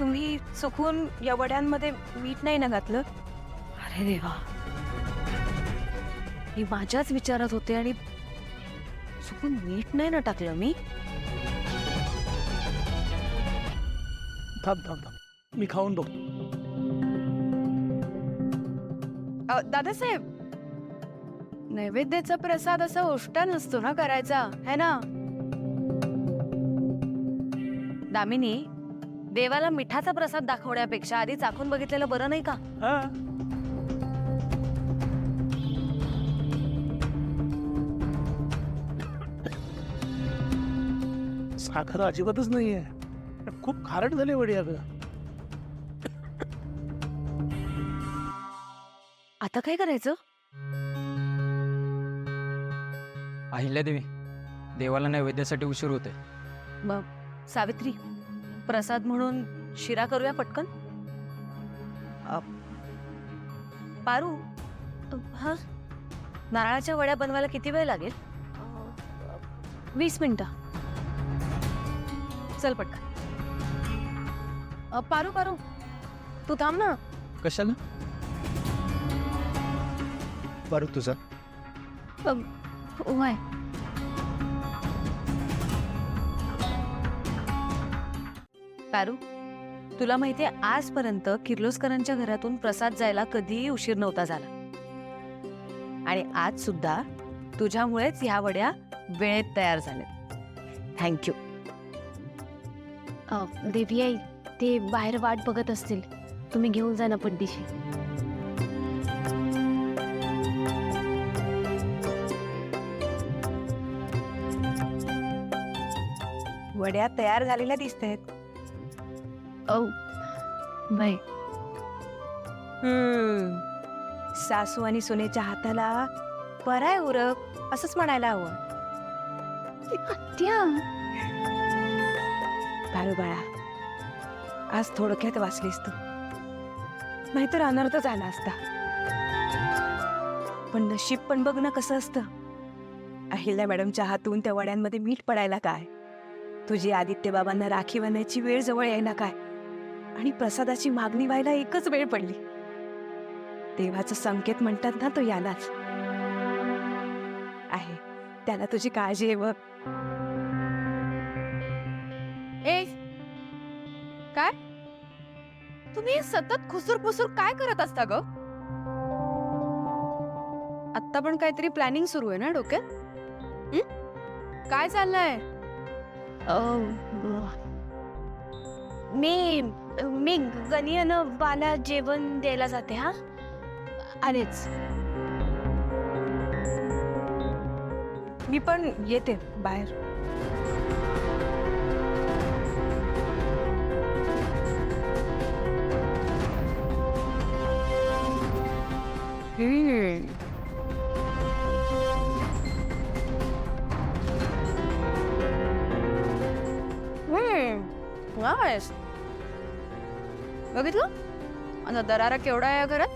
तुम्ही चुकून या वड्यांमध्ये मीठ नाही ना घातलं? अरे देवा, मी माझ्याच विचारात होते आणि चुकून मीठ नाही ना टाकलं मी. थांब थांब थांब, मी खाऊन बघतो. दादासाहेब, नैवेद्याचा प्रसाद असा उष्टा नसतो ना करायचा, है ना? दामिनी, देवाला मिठाचा प्रसाद दाखवण्यापेक्षा आधी चाखून बघितलेलं बरं नाही का? हा, साखर अजिबातच नाहीये. खूप खारट झाले वडी अगं. आता काय करायचं? अहिल्यादेवी, देवाला नैवेद्यासाठी उशीर होते. मग सावित्री, प्रसाद म्हणून शिरा करूया पटकन. पारू, हा, नारळाच्या वड्या बनवायला किती वेळ लागेल? 20 मिनिटं. चल पटकन. पारू पारू, तू थांब ना. कशाला? बरं तुझं उमाय, पारू, तुला माहितीये आजपर्यंत किर्लोस्करांच्या घरातून प्रसाद जायला कधीही उशीर नव्हता झाला. आणि आज सुद्धा तुझ्यामुळेच ह्या वड्या वेळेत तयार झाल्या. थँक्यू. देवी आई, ते बाहेर वाट बघत असतील, तुम्ही घेऊन जा ना पड्डीशी. वड्या तयार झालेल्या दिसतायत. औ बाय. सासू आणि सुनेच्या हाताला बराय उरक, असंच म्हणायला हवं. त्या पारू बाळा, आज थोडक्यात वाचलीस तू, नाहीतर अनर्थ झाला असता. पण नशीब पण बघ ना कसं असतं. अहिल्या मॅडमच्या हातून त्या वड्यांमध्ये मीठ पडायला काय, तुझी आदित्य बाबांना राखी बनवायची वेळ जवळ यायला काय, आणि प्रसादाची मागणी व्हायला एकच वेळ पडली. देवाचा संकेत म्हणतात ना, तो यालाच आहे. त्याला तुझी काळजी आहे बघ. ए काय तुम्ही सतत खुसूर पुसूर काय करत असता ग? आत्ता पण काहीतरी प्लॅनिंग सुरू आहे ना डोक्यात? काय चाललंय? मी गणियानं बाला जेवण द्यायला जाते. हा, आलेच. मी पण येते बाहेर. बघितलं, आता दरारा केवढा आहे या घरात.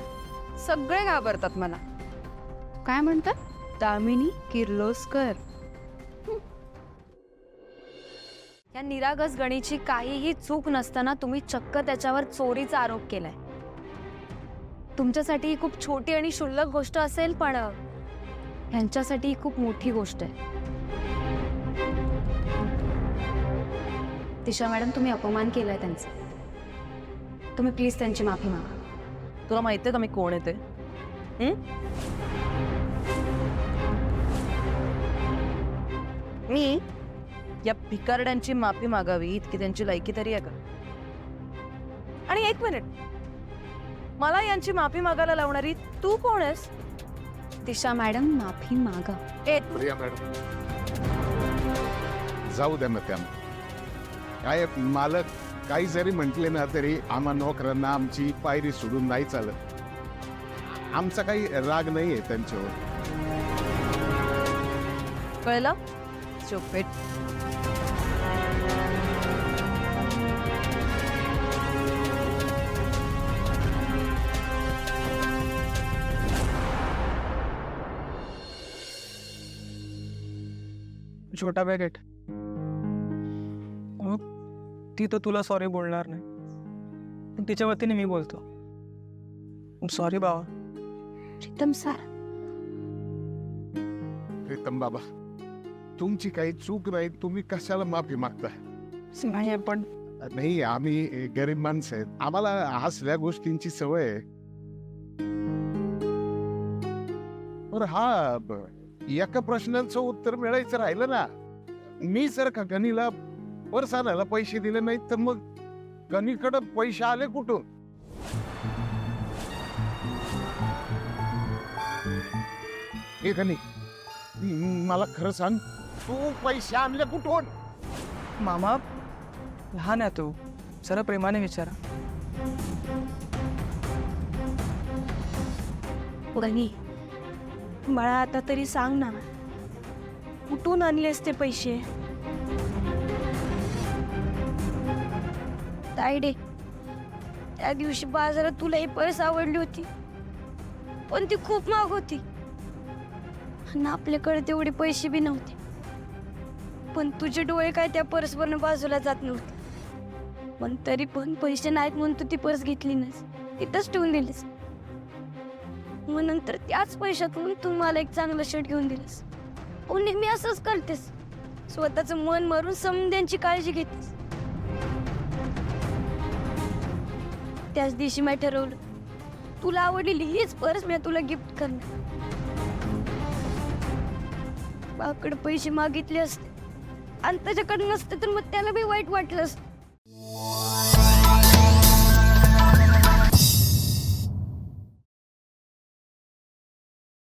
सगळे घाबरतात मला. काय म्हणतात? दामिनी किर्लोस्कर. या निरागस गणीची काहीही चूक नसताना तुम्ही चक्क त्याच्यावर चोरीचा आरोप केलाय. तुमच्यासाठी ही खूप छोटी आणि क्षुल्लक गोष्ट असेल, पण ह्यांच्यासाठी ही खूप मोठी गोष्ट आहे. दिशा मॅडम, तुम्ही अपमान केलाय त्यांचा. तुम्ही प्लीज त्यांची माफी मागा. तुला माहितीये का मी कोण येते? मी या भिकारड्यांची माफी मागावी इतकी त्यांची लायकी तरी आहे का? आणि एक मिनिट, मला यांची माफी मागायला लावणारी तू कोण आहेस? दिशा मॅडम, माफी मागा. प्रिया मॅडम, जाऊ द्या ना त्यांना. काय मालक काही जरी म्हटले ना तरी आम्हा नोकरांना आमची पायरी सोडून नाही चालत. आमचा काही राग नाहीये त्यांच्यावर. कळलं? चोपेट. छोटा पॅकेट. ती तर तुला सॉरी बोलणार नाही. पण तिच्या वतीने मी बोलतो. सॉरी बाबा. प्रीतम सर, प्रीतम बाबा, तुमची काही चूक नाही, तुम्ही कशाला माफी मागताय? नाही पण नाही, आम्ही गरीब माणसं आहेत, आम्हाला हसल्या गोष्टींची सवय आहे. बरं, एका प्रश्नाचं उत्तर मिळायचं राहिलं ना. मी जर का गणीला पर्स आणायला पैसे दिले नाहीत तर मग गणीकडे पैसे आले कुठून? हे गणी, मला खरं सांग, तू पैसे आणले कुठून? मामा लहान आहे तू, जरा प्रेमाने विचारा. गणी, मला आता तरी सांग ना, कुठून आणलेस ते पैसे? तायडे, त्या दिवशी बाजारात तुला ही पर्स आवडली होती, पण ती खूप महाग होती आणि आपल्याकडे तेवढे पैसे बी नव्हते. पण तुझे डोळे काय त्या पर्सवरनं बाजूला जात नव्हते. पण तरी पण पैसे नाहीत म्हणून तू ती पर्स घेतली नाहीस, तिथंच ठेवून दिलीस. मग नंतर त्याच पैशातून तू मला एक चांगलं शर्ट घेऊन दिलंस. हो, नेहमी असंच करतेस, स्वतःचं मन मारून समद्यांची काळजी घेतेस. त्याच दिवशी मी ठरवलं, तुला आवडलेली हीच पर्स मी तुला गिफ्ट करणार. बाकडे पैसे मागितले असते आणि त्याच्याकडे नसते तर मग त्याला बी वाईट वाटलं असतं.